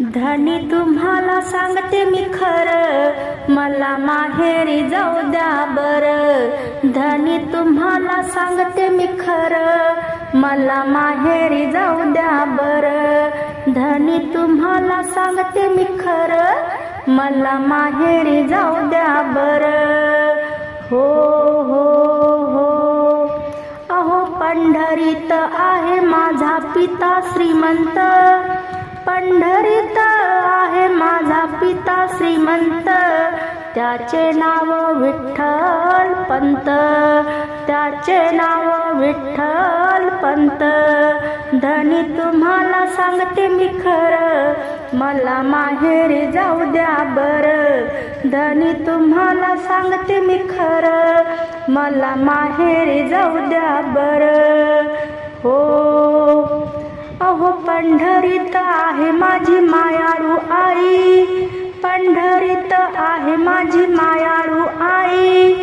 धनी तुम्हाला सांगते मी खरं, मला माहेरी जाऊ द्या बरं. धनी तुम्हाला सांगते मी खरं, मला माहेरी जाऊ द्या बरं. धनी तुम्हाला सांगते मी खरं, मला माहेरी जाऊ द्या बरं. हो हो हो. अहो पंढरीत आहे माझा पिता श्रीमंत, पंढरीत आहे माझा पिता श्रीमंत. त्याचे नाव विठ्ठल पंत, त्याचे नाव विठ्ठल पंत. धनी तुम्हाला सांगते मी खरं, मला माहेरी जाऊ द्या बरं. धनी तुम्हाला सांगते मी खरं, मला माहेरी जाऊ द्या बरं. हो. अहो पंढरीत आहे माझी मायाळू आई, पंढरीत आहे माझी मायाळू आई.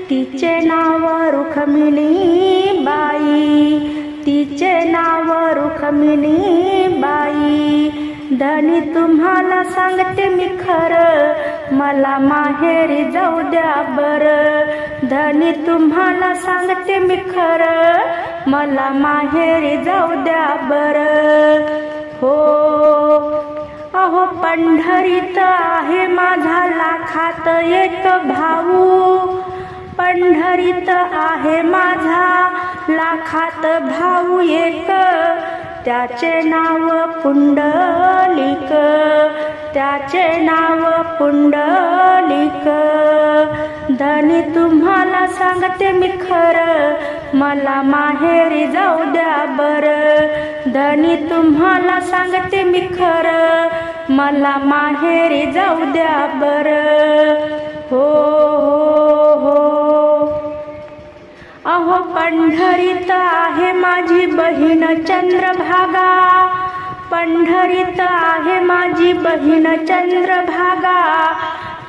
तिचे नाव रुक्मिणी बाई, तिचे नाव रुक्मिणी बाई. धनी तुम्हाला सांगते मी खरं, मला माहेरी जाऊ द्या बरं. धनी तुम्हाला सांगते मी खरं, मला माहेरी जाऊ द्या बरं. हो. अहो पंढरीत आहे माझा लाखात एक भाऊ, पंढरीत आहे माझा लाखात भाऊ एक. त्याचे नाव पुंडलिक, त्याचे नाव पुंडलिक. धनी तुम्हाला सांगते मी खरं, मला माहेरी जाऊ द्या बरं. धनी तुम्हाला सांगते मी खरं, मला माहेरी जाऊ द्या बरं. हो हो हो. अहो पंढरीत आहे माझी बहीण चंद्रभागा, पंढरीत आहे माझी बहीण चंद्रभागा.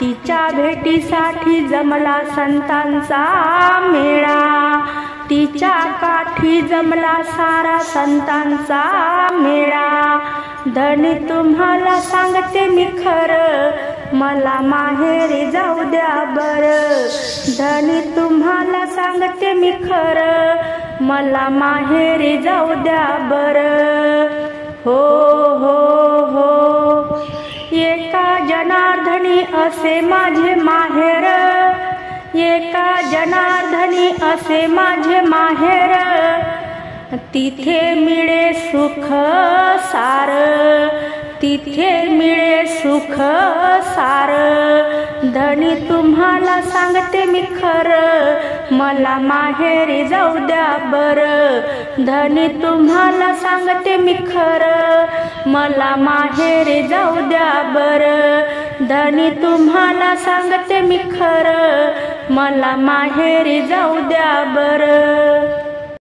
तिच्या भेटीसाठी जमला संतांचा मेळा, तिच्या काठी जमला सारा संतांचा मेळा. धनी तुम्हाला सांगते मी खरं, मला माहेरी जाऊ द्या बरं. धनी तुम्हाला सांगते मी खरं, मला माहेरी जाऊ द्या बरं. हो हो हो. एका जनार्दनी असे माझे माहेर, एका जनार्दनी असे माझे माहेर. तिथे मिळे सुख सार, तिथे मिळे सुख सार. धनी तुम्हाला सांगते मी खरं, मला माहेरी जाऊ द्या बरं. धनी तुम्हाला सांगते मी खरं, मला माहेरी जाऊ द्या बरं. धनी तुम्हाला सांगते मी खरं, मला माहेरी जाऊ द्या बरं.